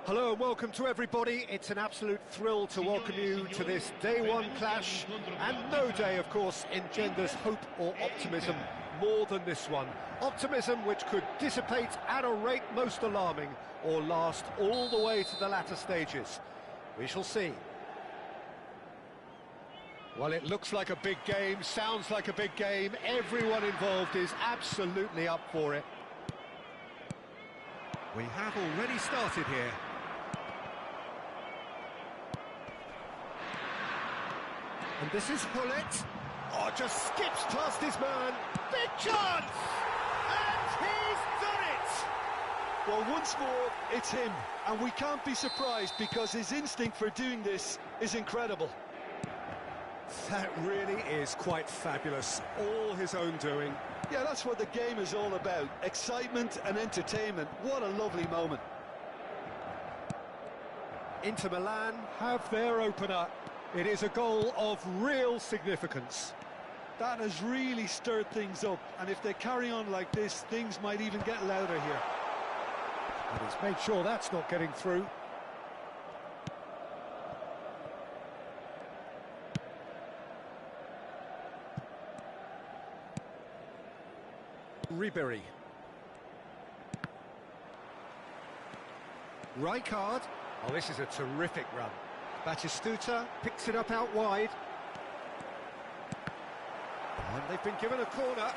Hello and welcome to everybody. It's an absolute thrill to welcome you to this day one clash, and no day, of course, engenders hope or optimism more than this one. Optimism which could dissipate at a rate most alarming or last all the way to the latter stages. We shall see. Well, it looks like a big game, sounds like a big game. Everyone involved is absolutely up for it. We have already started here. And this is Hullet. Oh, just skips past his man. Big chance! And he's done it! Well, once more, it's him. And we can't be surprised because his instinct for doing this is incredible. That really is quite fabulous. All his own doing. Yeah, that's what the game is all about. Excitement and entertainment. What a lovely moment. Inter Milan have their opener. It is a goal of real significance. That has really stirred things up, and if they carry on like this, things might even get louder here. And he's made sure that's not getting through. Ribery. Rijkaard. Oh, this is a terrific run. Batistuta picks it up out wide. And they've been given a corner.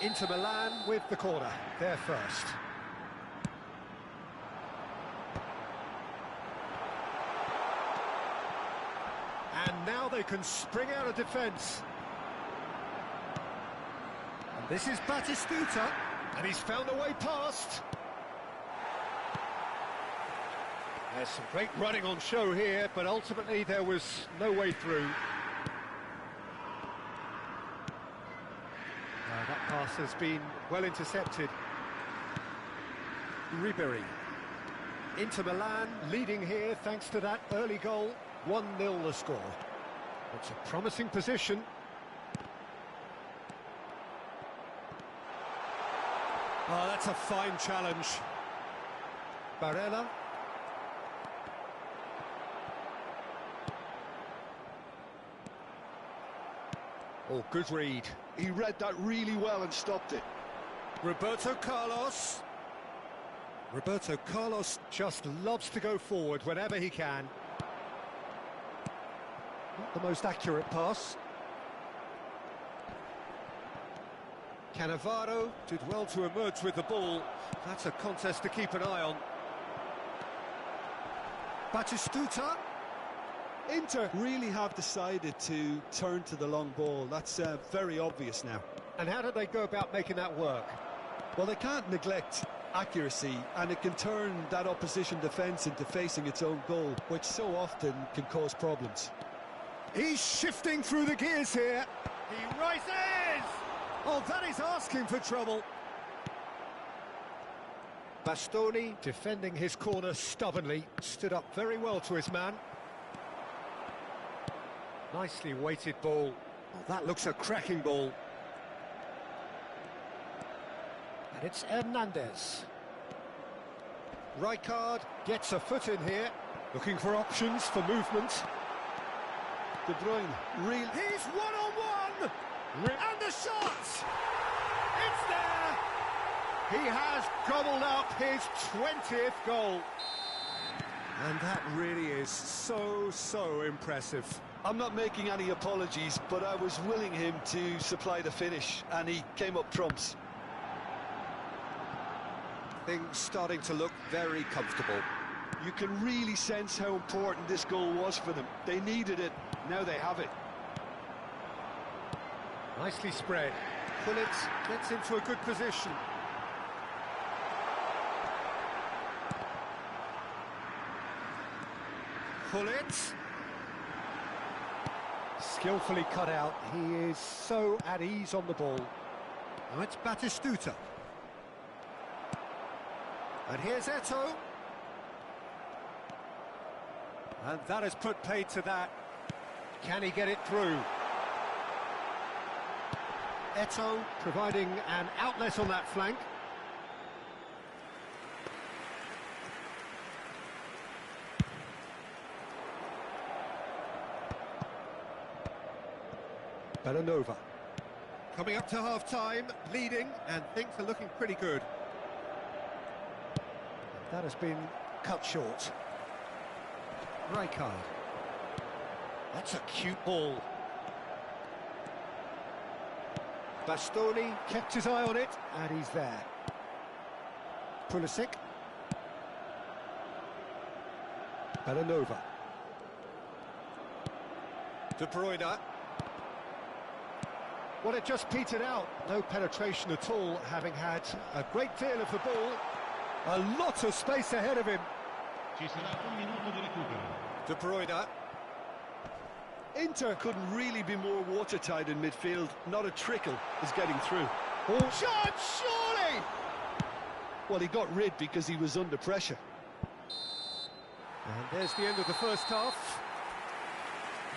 Inter Milan with the corner, they're first. And now they can spring out of defence. And this is Batistuta. And he's found a way past. There's some great running on show here, but ultimately there was no way through. That pass has been well intercepted. Ribery. Inter Milan leading here thanks to that early goal. 1-0 the score. It's a promising position. Oh, that's a fine challenge. Barella. Oh, good read. He read that really well and stopped it. Roberto Carlos. Roberto Carlos just loves to go forward whenever he can. Not the most accurate pass. Cannavaro did well to emerge with the ball. That's a contest to keep an eye on. Batistuta. Inter really have decided to turn to the long ball. That's very obvious now. And how do they go about making that work? Well, they can't neglect accuracy, and it can turn that opposition defence into facing its own goal, which so often can cause problems. He's shifting through the gears here. He rises! Oh, that is asking for trouble. Bastoni, defending his corner stubbornly, stood up very well to his man. Nicely weighted ball. Oh, that looks a cracking ball. And it's Hernandez. Rijkaard gets a foot in here, looking for options for movement. De Bruyne, real. He's one-on-one! And the shot! It's there! He has gobbled up his 20th goal. And that really is so impressive. I'm not making any apologies, but I was willing him to supply the finish, and he came up trumps. Things starting to look very comfortable. You can really sense how important this goal was for them. They needed it, now they have it. Nicely spread. Hullet gets into a good position. Hullet. Skillfully cut out. He is so at ease on the ball. Now it's Batistuta. And here's Eto'o. And that has put paid to that. Can he get it through? Eto'o providing an outlet on that flank. Bellanova. Coming up to half-time, leading, and things are looking pretty good. That has been cut short. Rijkaard. That's a cute ball. Bastoni kept his eye on it, and he's there. Pulisic. Bellanova. De Bruyne. Well, it just petered out. No penetration at all, having had a great deal of the ball. A lot of space ahead of him. De Bruyne. Inter couldn't really be more watertight in midfield. Not a trickle is getting through. Oh, shot, surely! Well, he got rid because he was under pressure. And there's the end of the first half.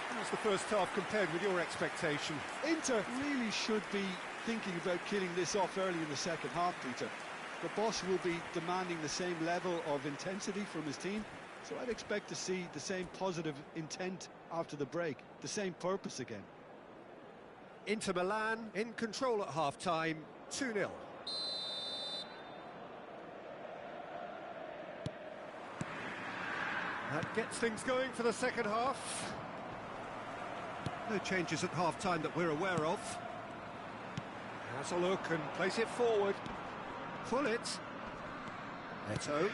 How's the first half compared with your expectation? Inter really should be thinking about killing this off early in the second half, Peter. The boss will be demanding the same level of intensity from his team, so I'd expect to see the same positive intent after the break, the same purpose again. Inter Milan in control at half-time, 2-0. That gets things going for the second half. No changes at half-time that we're aware of. Has a look and place it forward. Pull it. Eto'o.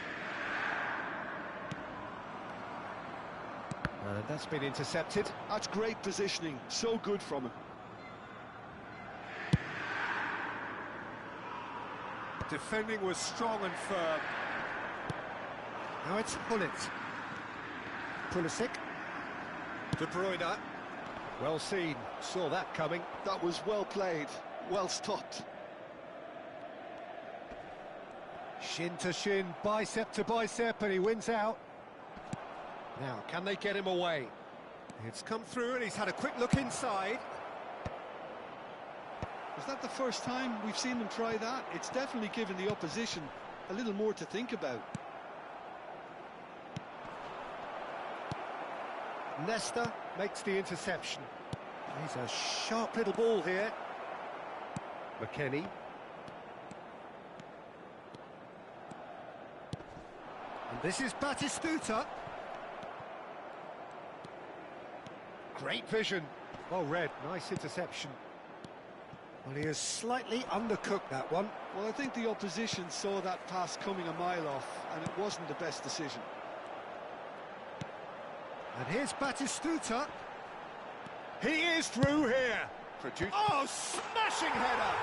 And that's been intercepted. That's great positioning, so good from him. Defending was strong and firm. Now it's Pullet. Pulisic. De Bruyne. Well seen, saw that coming. That was well played, well stopped. Shin to shin, bicep to bicep, and he wins out. Now, can they get him away? It's come through and he's had a quick look inside. Is that the first time we've seen them try that? It's definitely given the opposition a little more to think about. Nesta makes the interception. He's a sharp little ball here. McKennie. And this is Batistuta. Great vision. Well read, nice interception. Well, he has slightly undercooked that one. Well, I think the opposition saw that pass coming a mile off, and it wasn't the best decision. And here's Batistuta. He is through here. Oh, smashing header!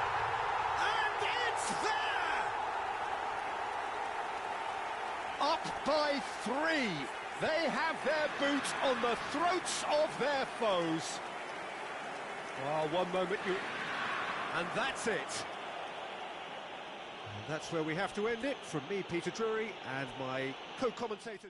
And it's there! Up by 3. They have their boots on the throats of their foes. Oh, one moment you... And that's it. And that's where we have to end it. From me, Peter Drury, and my co-commentator...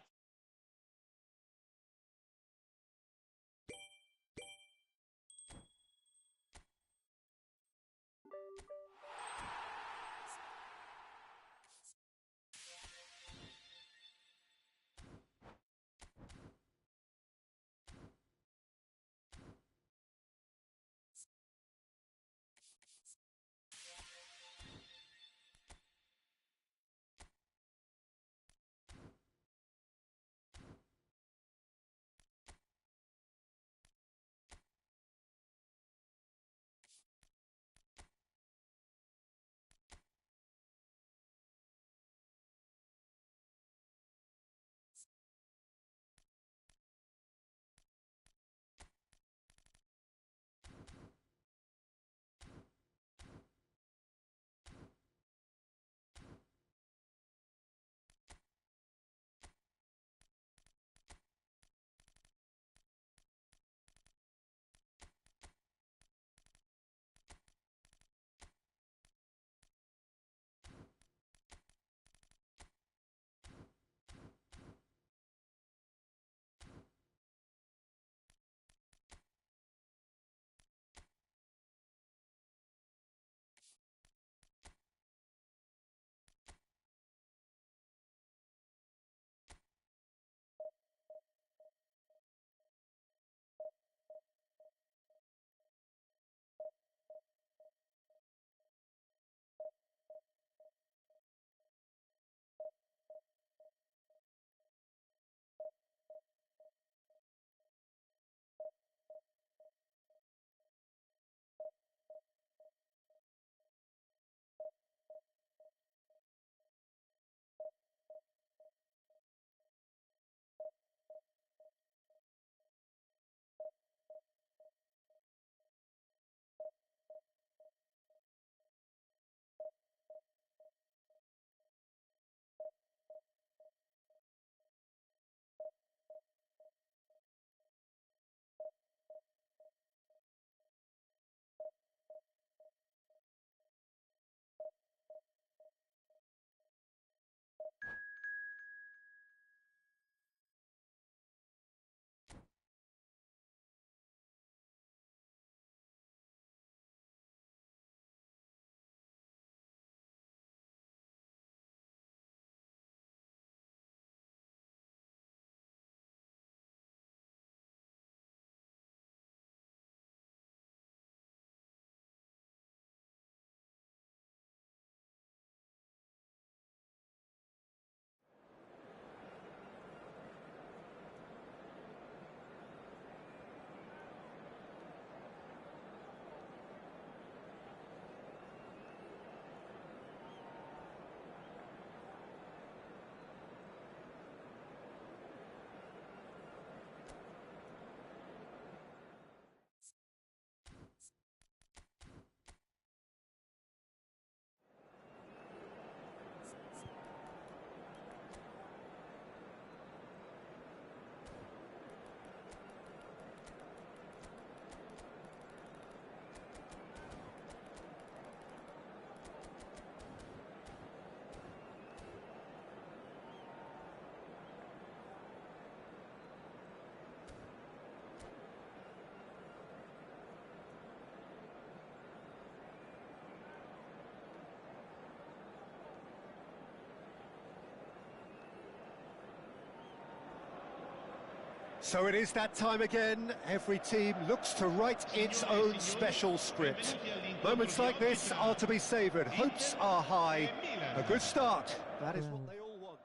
So it is that time again. Every team looks to write its own special script. Moments like this are to be savoured. Hopes are high. A good start. That is what they all want.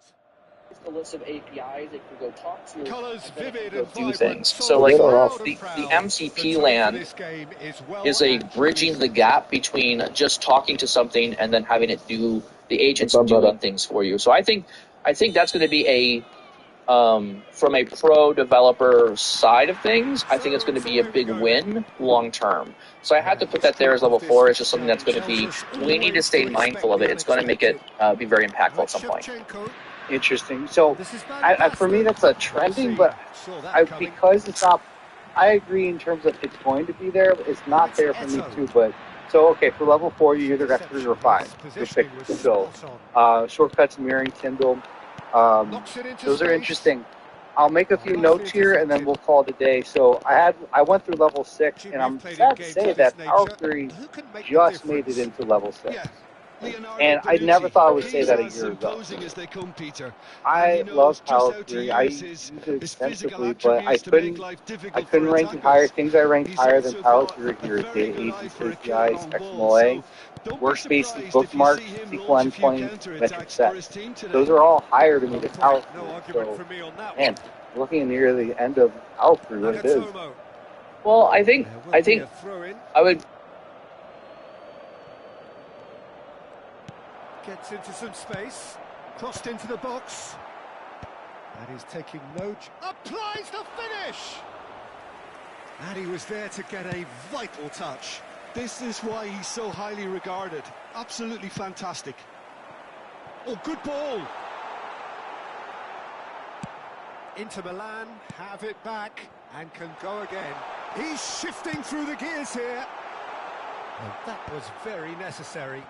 The list of APIs that you can go talk to. Colours vivid and and do vibrant. things. So like Proud the proud. MCP land is a bridging the gap between just talking to something and then having it do the agents do things for you. So I think that's going to be a from a pro developer side of things, I think it's going to be a big win long term. So I had to put that there as level 4. It's just something that's going to be, we need to stay mindful of it. It's going to make it be very impactful at some point. Interesting. So for me, that's a trending, but because it's not, I agree in terms of it's going to be there. It's not there for me too, but so okay, for level 4, you either got 3 or 5. Good pick. So shortcuts, mirroring, Kindle. Those are interesting. I'll make a few notes here and then we'll call it a day. So I went through level 6, and I'm sad to say that Power Query just made it into level 6. And I never thought I would say that a year ago. I love Power Query. I use it extensively, but I couldn't rank it higher. Things I ranked higher than Power Query here: data agents, APIs, XMLA, workspaces, bookmarks, SQL endpoint, metric set. Those are all higher to me than Power Query. So, man, looking near the end of Power Query, what it is. Well, I think I would. Gets into some space, crossed into the box. And he's taking no... applies the finish! And he was there to get a vital touch. This is why he's so highly regarded. Absolutely fantastic. Oh, good ball! Inter Milan have it back and can go again. He's shifting through the gears here. And that was very necessary.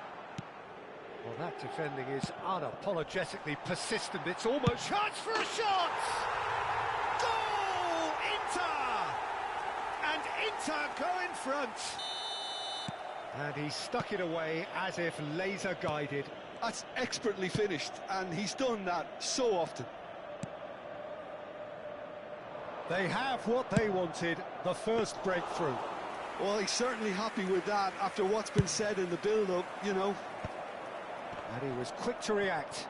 Well, that defending is unapologetically persistent. It's almost chance for a shot! Goal! Inter! And Inter go in front. And he stuck it away as if laser guided. That's expertly finished, and he's done that so often. They have what they wanted, the first breakthrough. Well, he's certainly happy with that after what's been said in the build-up, you know. And he was quick to react.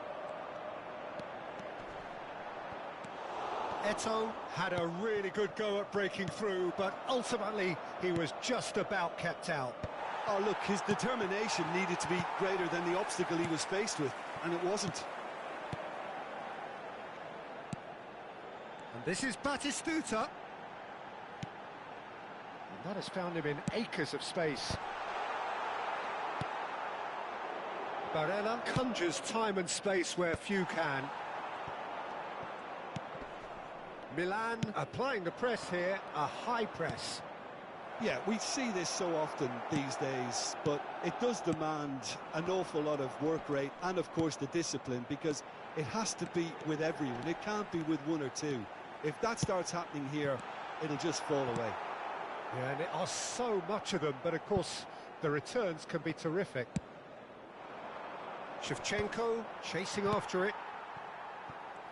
Eto'o had a really good go at breaking through, but ultimately he was just about kept out. Oh, look, his determination needed to be greater than the obstacle he was faced with, and it wasn't. And this is Batistuta. And that has found him in acres of space. Barella conjures time and space where few can. Milan applying the press here, a high press. Yeah, we see this so often these days, but it does demand an awful lot of work rate and, of course, the discipline, because it has to be with everyone. It can't be with one or two. If that starts happening here, it'll just fall away. Yeah, and there are so much of them, but of course the returns can be terrific. Shevchenko chasing after it.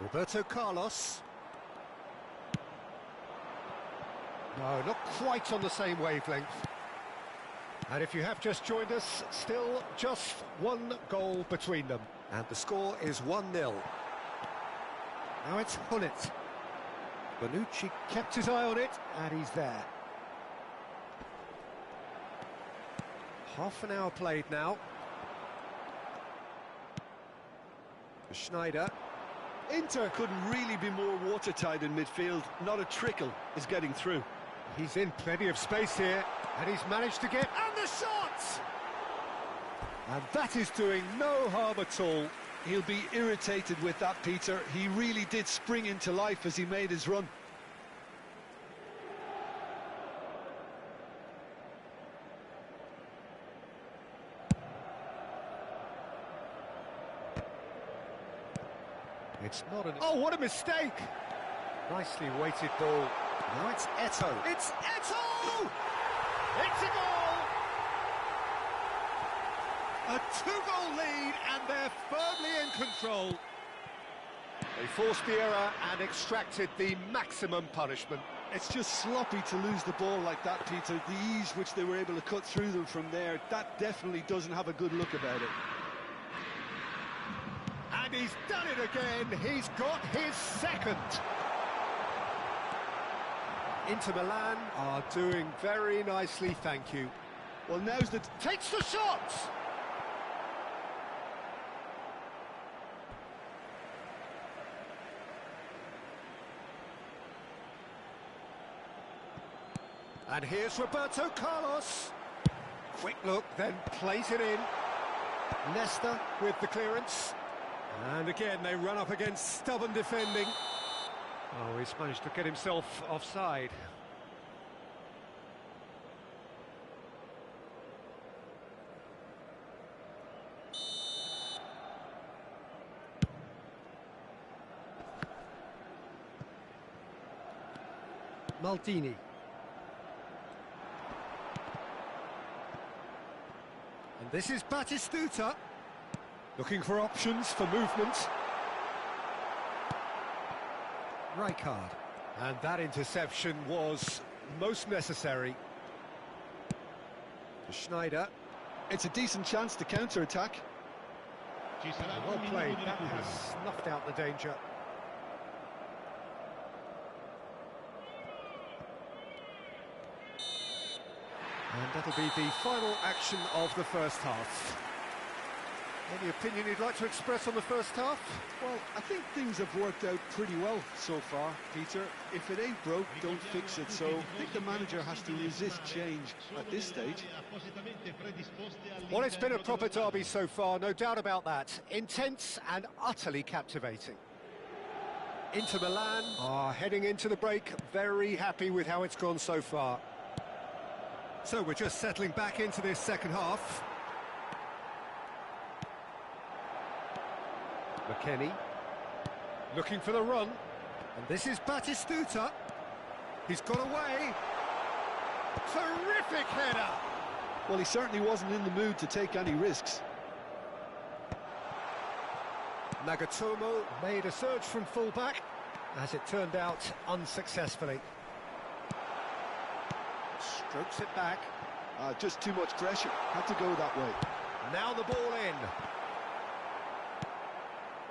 Roberto Carlos. No, not quite on the same wavelength. And if you have just joined us, still just one goal between them. And the score is 1-0. Now it's Hullet. Bonucci kept his eye on it, and he's there. Half an hour played now. Schneider. Inter couldn't really be more watertight in midfield. Not a trickle is getting through. He's in plenty of space here, and he's managed to get... and the shot! And that is doing no harm at all. He'll be irritated with that, Peter. He really did spring into life as he made his run. It's not an... oh, what a mistake! Nicely weighted ball. Now it's Eto'o. It's Eto'o! It's a goal! A 2-goal lead, and they're firmly in control. They forced the error and extracted the maximum punishment. It's just sloppy to lose the ball like that, Peter. The ease which they were able to cut through them from there, that definitely doesn't have a good look about it. And he's done it again. He's got his second. Inter Milan are doing very nicely, thank you. Well, now's the... Takes the shot! And here's Roberto Carlos. Quick look, then plays it in. Nesta with the clearance. And again, they run up against stubborn defending. Oh, he's managed to get himself offside. Maldini. And this is Batistuta, looking for options for movement. Rijkaard. And that interception was most necessary. To Schneider. It's a decent chance to counter-attack. Well played, that has snuffed out the danger. And that'll be the final action of the first half. Any opinion you'd like to express on the first half? Well, I think things have worked out pretty well so far, Peter. If it ain't broke, don't fix it. So I think the manager has to resist change at this stage. Well, it's been a proper derby so far, no doubt about that. Intense and utterly captivating. Inter Milan are heading into the break, very happy with how it's gone so far. So we're just settling back into this second half. McKennie, looking for the run, and this is Batistuta. He's got away. Terrific header! Well, he certainly wasn't in the mood to take any risks. Nagatomo made a surge from full-back, as it turned out unsuccessfully. Strokes it back. Just too much pressure, had to go that way. Now the ball in.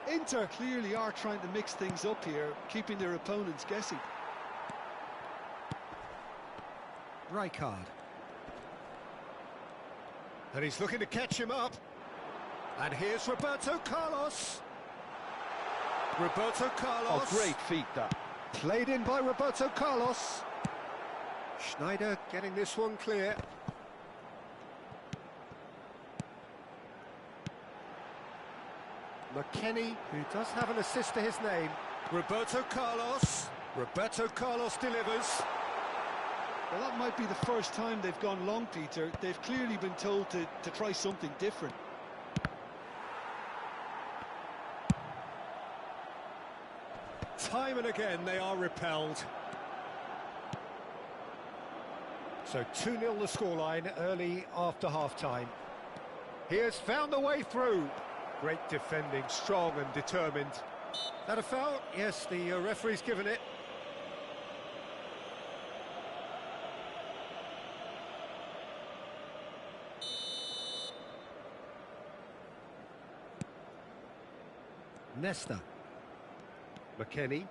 Inter clearly are trying to mix things up here, keeping their opponents guessing. Rijkaard. And he's looking to catch him up. And here's Roberto Carlos. Roberto Carlos. Oh, great feat, that. Played in by Roberto Carlos. Schneider getting this one clear. McKennie, who does have an assist to his name. Roberto Carlos. Roberto Carlos delivers. Well, that might be the first time they've gone long, Peter. They've clearly been told to try something different. Time and again they are repelled. So 2-0 the scoreline early after half-time. He has found the way through. Great defending, strong and determined. That a foul? Yes, the referee's given it. Nesta. McKennie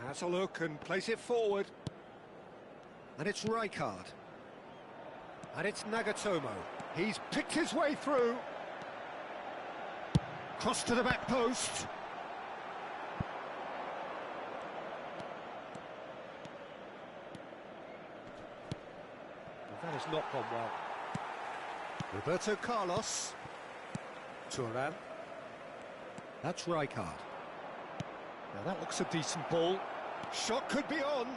has a look and plays it forward. And it's Rijkaard. And it's Nagatomo. He's picked his way through. Cross to the back post. That has not gone well. Roberto Carlos. Thuram. That's Rijkaard. Now that looks a decent ball. Shot could be on.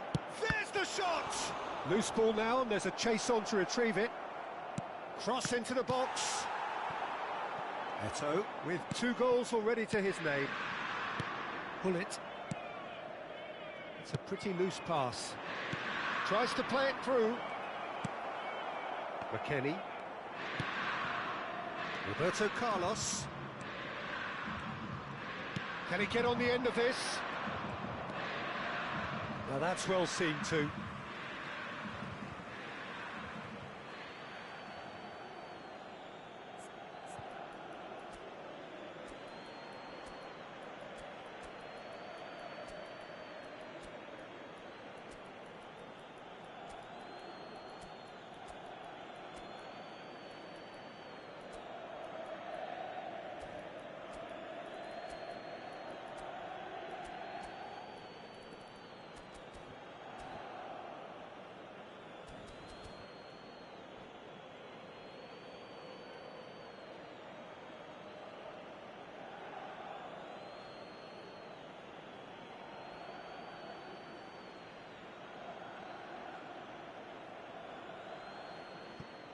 There's the shot! Loose ball now, and there's a chase on to retrieve it. Cross into the box. Eto'o with 2 goals already to his name. Pull it. It's a pretty loose pass. Tries to play it through. McKennie. Can he get on the end of this? Now that's well seen too.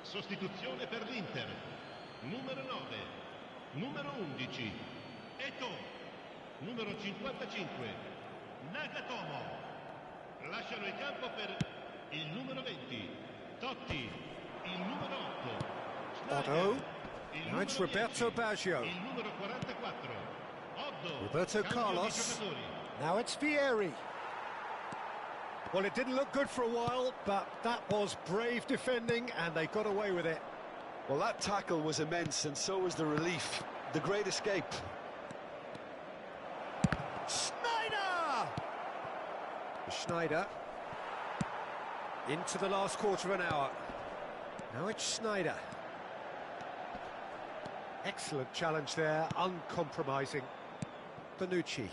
Sostituzione per l'Inter. Numero 9, numero 11, Eto. Numero 55, Nagatomo. Lasciano il campo per il numero 20, Totti. Il numero 8, Otto. Now it's Roberto Baggio. il numero 44, Oddo. Roberto Carlos. Now it's Vieri. Well, it didn't look good for a while, but that was brave defending, and they got away with it. Well, that tackle was immense, and so was the relief. The great escape. Schneider! Schneider. Into the last quarter of an hour. Now it's Schneider. Excellent challenge there, uncompromising. Bonucci.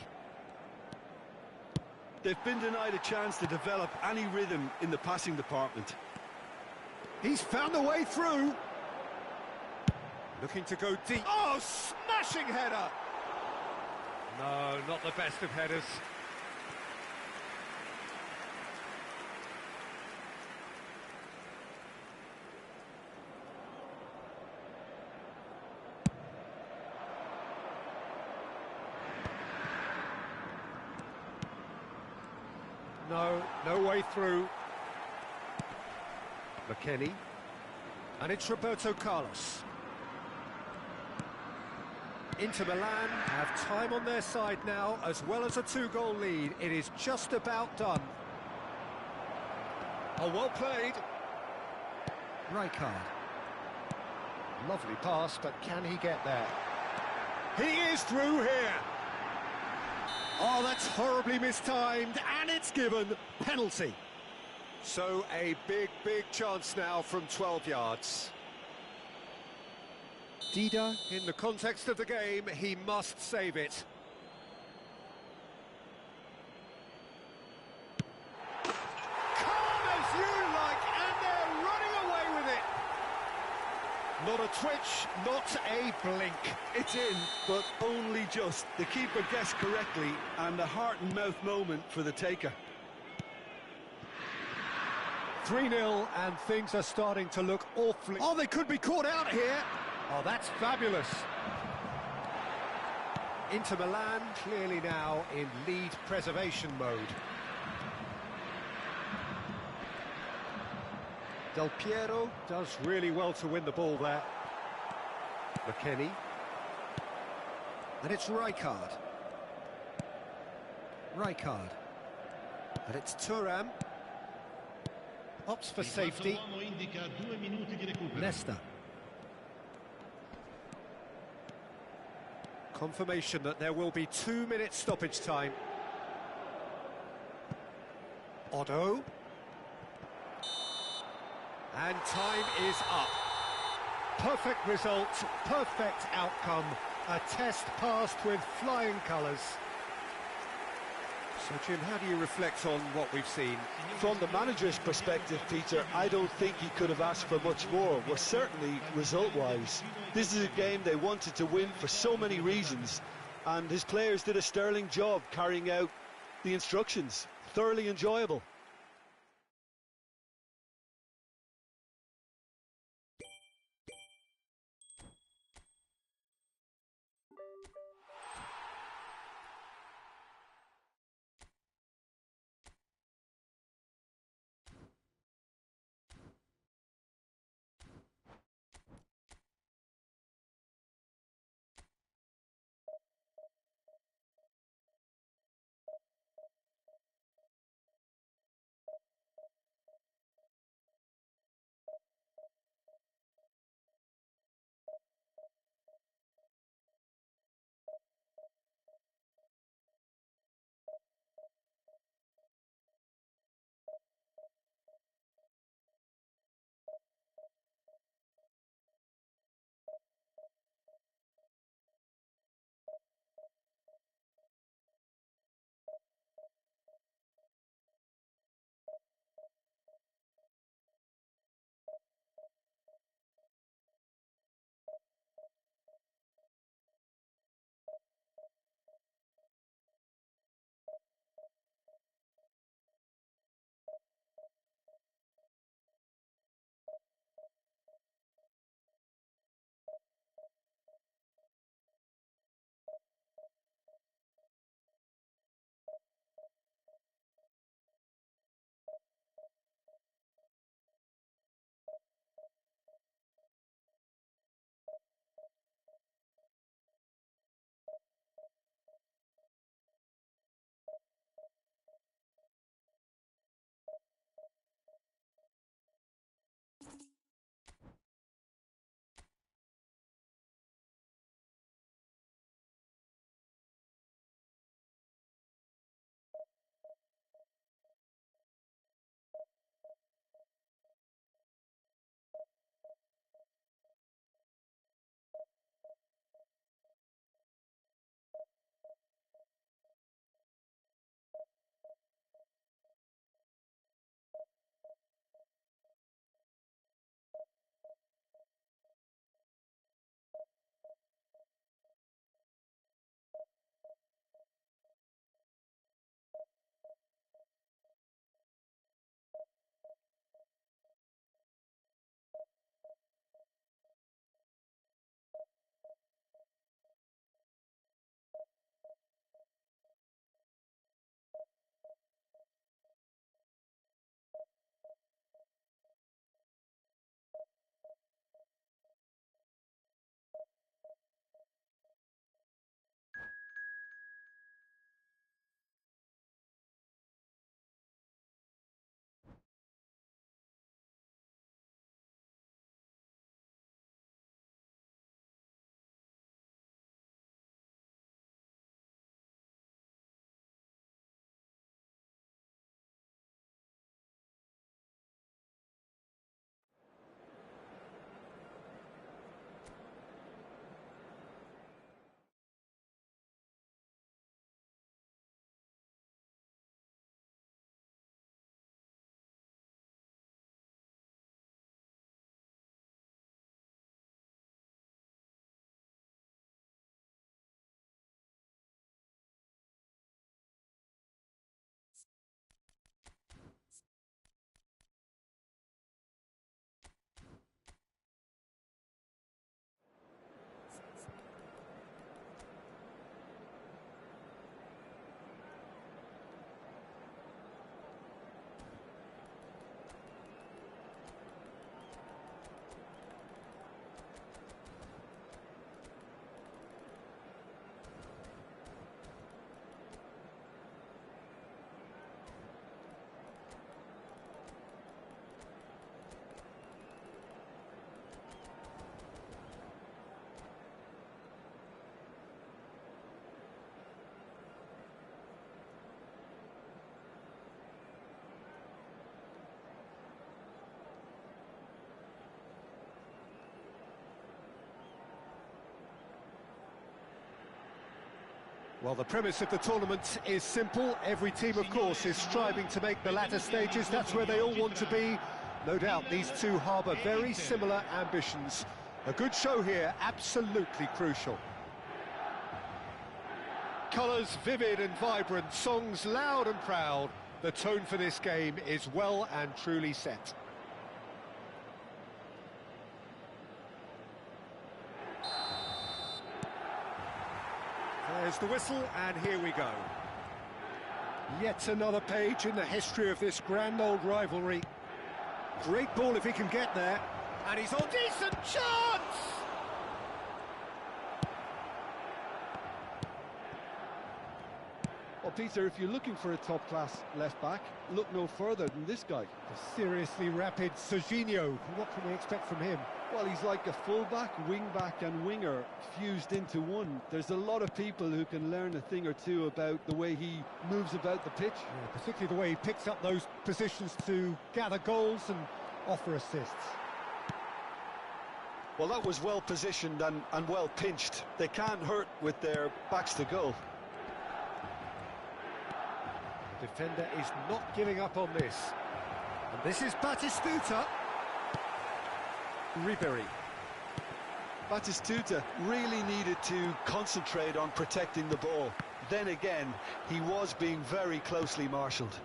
They've been denied a chance to develop any rhythm in the passing department. He's found a way through. Looking to go deep. Oh, smashing header! No, not the best of headers. No way through. McKennie. And it's Roberto Carlos. Inter Milan have time on their side now, as well as a 2-goal lead. It is just about done. Oh, well played. Rijkaard. Lovely pass, but can he get there? He is through here. Oh, that's horribly mistimed, and it's given penalty. So a big chance now from 12 yards. Dida, in the context of the game, he must save it. Calm as you like, and they're running away with it. Not a twitch, not a blink. It's in, but only just. The keeper guessed correctly, and a heart-and-mouth moment for the taker. 3-0, and things are starting to look awfully... Oh, they could be caught out here. Oh, that's fabulous. Inter Milan clearly now in lead preservation mode. Del Piero does really well to win the ball there. McKennie. And it's Rijkaard. Rijkaard. And it's Thuram. Opts for safety. Nesta. Confirmation that there will be 2 minutes stoppage time. Otto. And time is up. Perfect result, perfect outcome. A test passed with flying colours. So, Jim, how do you reflect on what we've seen? From the manager's perspective, Peter, I don't think he could have asked for much more. Well, certainly result-wise. This is a game they wanted to win for so many reasons, and his players did a sterling job carrying out the instructions. Thoroughly enjoyable. Well, the premise of the tournament is simple. Every team, of course, is striving to make the latter stages. That's where they all want to be. No doubt these two harbour very similar ambitions. A good show here, absolutely crucial. Colours vivid and vibrant, songs loud and proud. The tone for this game is well and truly set. There's the whistle, and here we go. Yet another page in the history of this grand old rivalry. Great ball if he can get there. And he's on decent chance! Well, Peter, if you're looking for a top-class left-back, look no further than this guy. The seriously rapid Serginho. What can we expect from him? Well, he's like a full-back, wing-back and winger fused into one. There's a lot of people who can learn a thing or two about the way he moves about the pitch. Yeah, particularly the way he picks up those positions to gather goals and offer assists. Well, that was well positioned and well pinched. They can't hurt with their backs to goal. The defender is not giving up on this. And this is Batistuta. Ribery. Batistuta really needed to concentrate on protecting the ball. Then again, he was being very closely marshalled.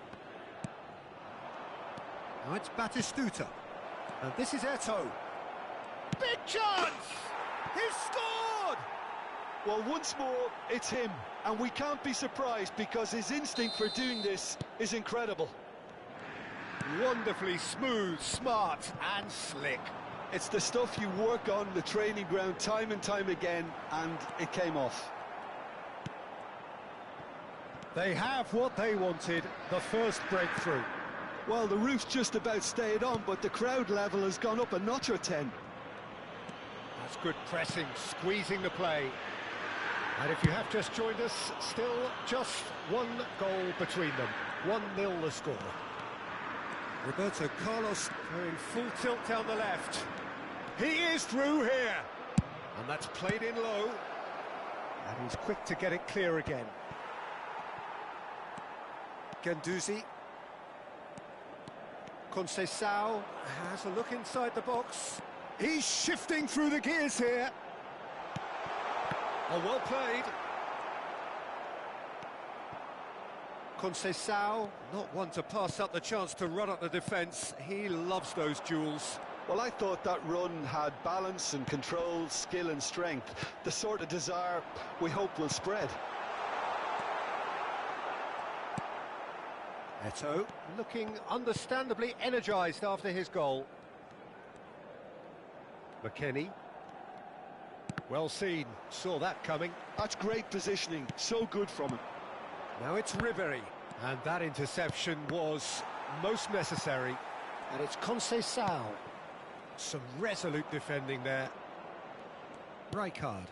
Now it's Batistuta. And this is Eto'o. Big chance! He's scored! Well, once more, it's him. And we can't be surprised because his instinct for doing this is incredible. Wonderfully smooth, smart and slick. It's the stuff you work on the training ground time and time again, and it came off. They have what they wanted, the first breakthrough. Well, the roof's just about stayed on, but the crowd level has gone up a notch or 10. That's good pressing, squeezing the play. And if you have just joined us, still just one goal between them. 1-0 the score. Roberto Carlos going full tilt down the left. He is through here. And that's played in low. And he's quick to get it clear again. Guendouzi. Conceição has a look inside the box. He's shifting through the gears here. Oh, well played. Conceição, not one to pass up the chance to run up the defence. He loves those duels. Well, I thought that run had balance and control, skill and strength. The sort of desire we hope will spread. Eto'o looking understandably energised after his goal. McKennie. Well seen, saw that coming. That's great positioning, so good from him. Now it's Ribery, and that interception was most necessary. And it's Conceição. Some resolute defending there. Rijkaard.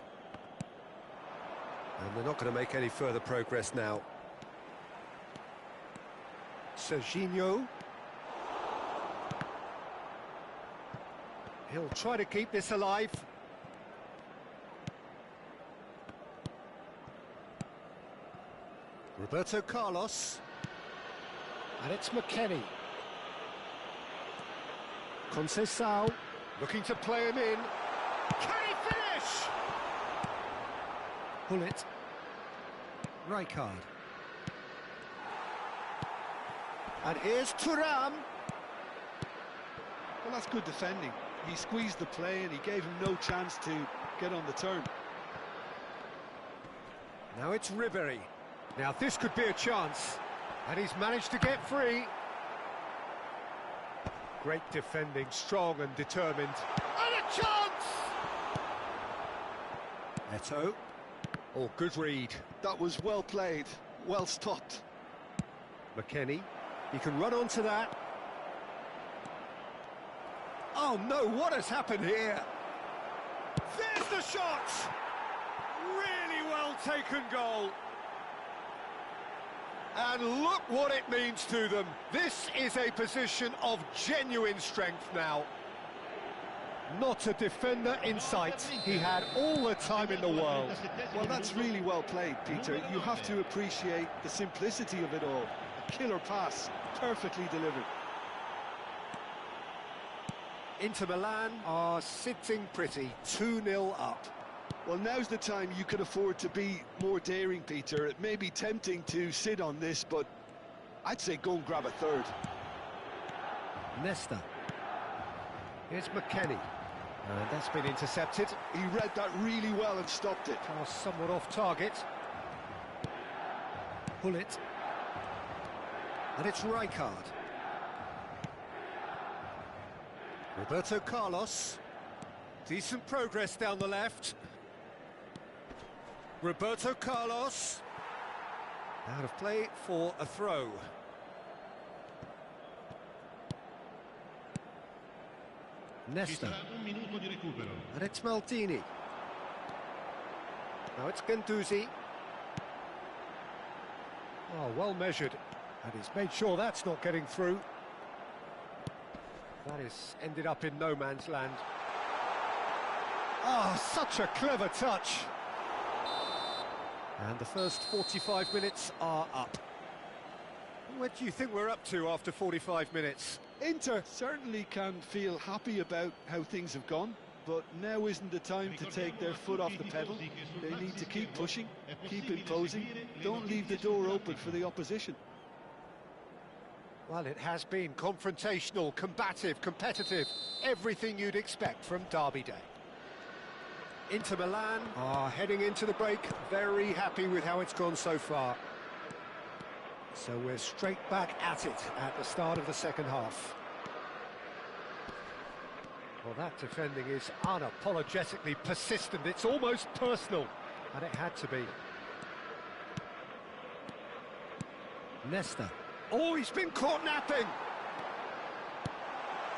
And they're not going to make any further progress now. Serginho. He'll try to keep this alive. Roberto Carlos. And it's McKennie. Conceição looking to play him in. Can he finish? Bullet. Rijkaard. And here's Thuram. Well, that's good defending. He squeezed the play and he gave him no chance to get on the turn. Now it's Ribery. Now this could be a chance. And he's managed to get free. Great defending, strong and determined. And a chance! Eto'o. Oh, good read. That was well played, well stopped. McKennie. He can run onto that. Oh no, what has happened here? There's the shot! Really well taken goal. And look what it means to them. This is a position of genuine strength now. Not a defender in sight. He had all the time in the world. Well, that's really well played, Peter. You have to appreciate the simplicity of it all. A killer pass, perfectly delivered. Inter Milan are sitting pretty, 2-0 up. Well, now's the time you could afford to be more daring, Peter. It may be tempting to sit on this, but I'd say go and grab a third. Nesta. Here's McKennie. And that's been intercepted. He read that really well and stopped it. Pass somewhat off target. Pull it. And it's Rijkaard. Roberto Carlos. Decent progress down the left. Roberto Carlos. Out of play for a throw. Nesta. And it's Maldini. Now it's Guendouzi. Oh, well measured. And he's made sure that's not getting through. That is ended up in no man's land. Oh, such a clever touch. And the first 45 minutes are up. What do you think we're up to after 45 minutes? Inter certainly can feel happy about how things have gone, but now isn't the time to take their foot off the pedal. They need to keep pushing, keep imposing, don't leave the door open for the opposition. Well, it has been confrontational, combative, competitive, everything you'd expect from Derby Day. Inter Milan are heading into the break, very happy with how it's gone so far. So we're straight back at it at the start of the second half. Well, that defending is unapologetically persistent. It's almost personal, and it had to be. Nesta. Oh, he's been caught napping!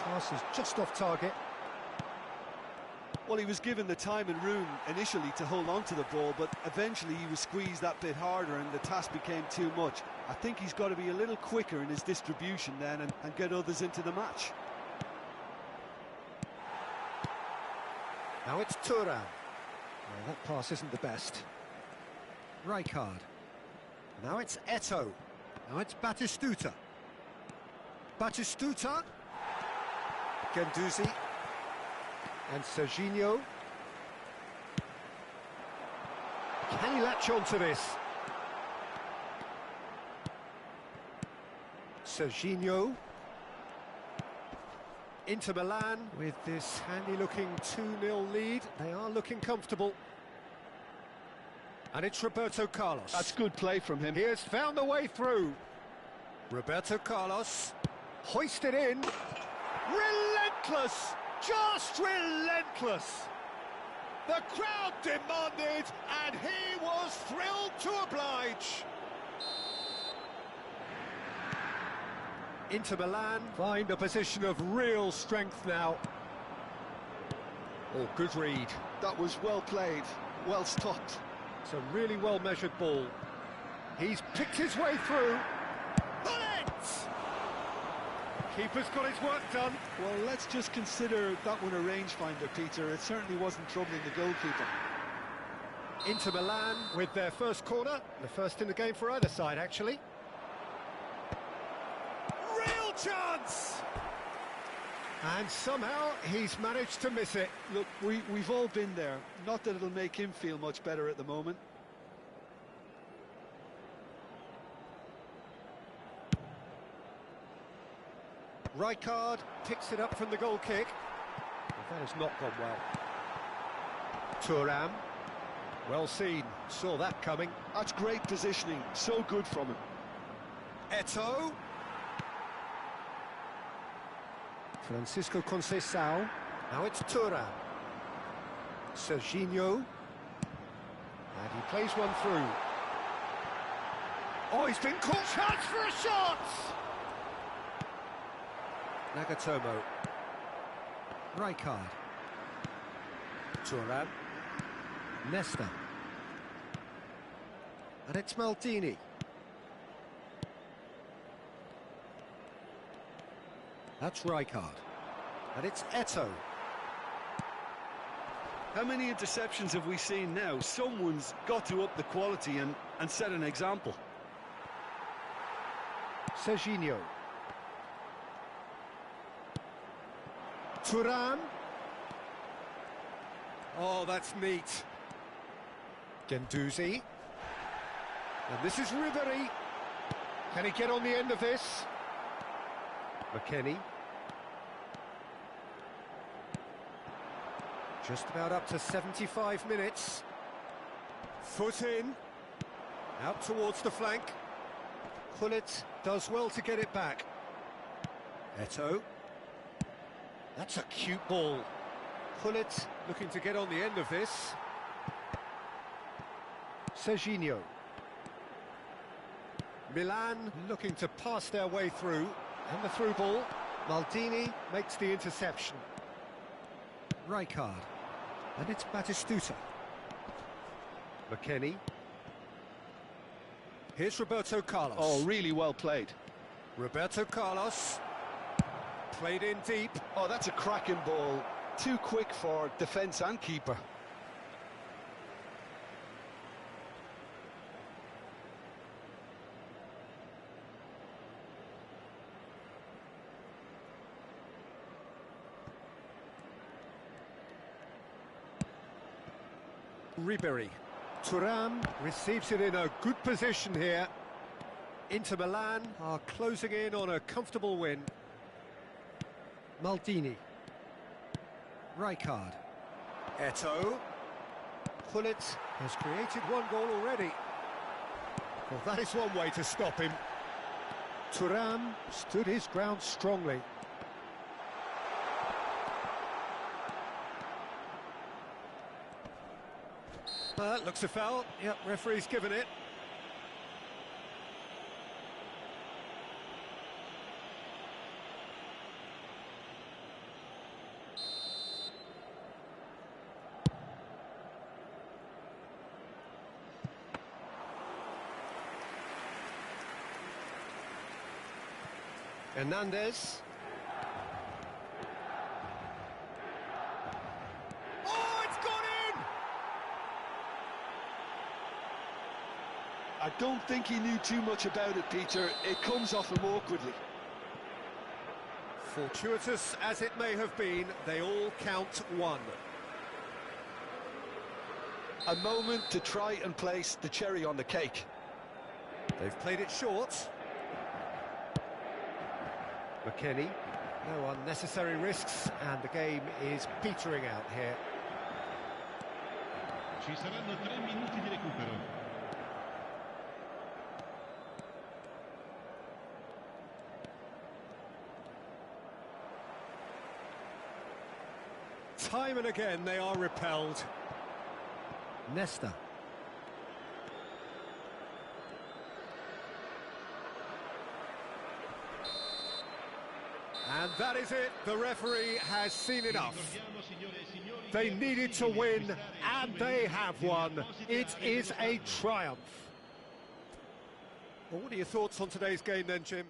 Pass is just off target. Well, he was given the time and room initially to hold on to the ball, but eventually he was squeezed that bit harder and the task became too much. I think he's got to be a little quicker in his distribution then and get others into the match. Now it's Thuram. Well, that pass isn't the best. Rijkaard. Now it's Eto'o. Now it's Batistuta. Batistuta. Guendouzi. And Serginho. Can he latch on to this? Serginho. Inter Milan with this handy-looking 2-0 lead. They are looking comfortable. And it's Roberto Carlos. That's good play from him. He has found a way through. Roberto Carlos. Hoisted in. Relentless! Just relentless! The crowd demanded, and he was thrilled to oblige. Inter Milan find a position of real strength now. Oh, good read. That was well played, well stopped. It's a really well-measured ball. He's picked his way through. Bullet! Keeper's got his work done. Well, let's just consider that one a rangefinder, Peter. It certainly wasn't troubling the goalkeeper. Inter Milan with their first corner. The first in the game for either side, actually. Real chance! And somehow he's managed to miss it. Look, we've all been there. Not that it'll make him feel much better at the moment. Rijkaard picks it up from the goal kick. That has not gone well. Thuram. Well seen. Saw that coming. That's great positioning. So good from him. Eto'o. Francisco Conceição. Now it's Thuram. Serginho. And he plays one through. Oh, he's been caught. Chance for a shot! Nagatomo. Rijkaard. Thuram. Nesta. And it's Maldini. That's Rijkaard. And it's Eto'o. How many interceptions have we seen now? Someone's got to up the quality and set an example. Serginho. Thuram. Oh, that's neat. Guendouzi. And this is Ribéry. Can he get on the end of this? McKennie. Just about up to 75 minutes. Foot in. Out towards the flank. Gullit does well to get it back. Eto'o. That's a cute ball. Gullit looking to get on the end of this. Serginho. Milan looking to pass their way through. And the through ball. Maldini makes the interception. Rijkaard. And it's Batistuta. McKennie. Here's Roberto Carlos. Oh, really well played. Roberto Carlos. Played in deep. Oh, that's a cracking ball. Too quick for defence and keeper. Ribéry. Thuram receives it in a good position here. Inter Milan are closing in on a comfortable win. Maldini. Rijkaard. Eto'o. Gullit has created one goal already. Well, that is one way to stop him. Thuram stood his ground strongly. Looks a foul. Yep, referee's given it. Hernandez. Oh, it's gone in! I don't think he knew too much about it, Peter. It comes off him awkwardly. Fortuitous as it may have been, they all count one. A moment to try and place the cherry on the cake. They've played it short. McKennie, no unnecessary risks, and the game is petering out here. Ci saranno 3 minuti di recupero. Time and again they are repelled. Nesta. And that is it. The referee has seen enough. They needed to win, and they have won. It is a triumph. Well, what are your thoughts on today's game then, Jim?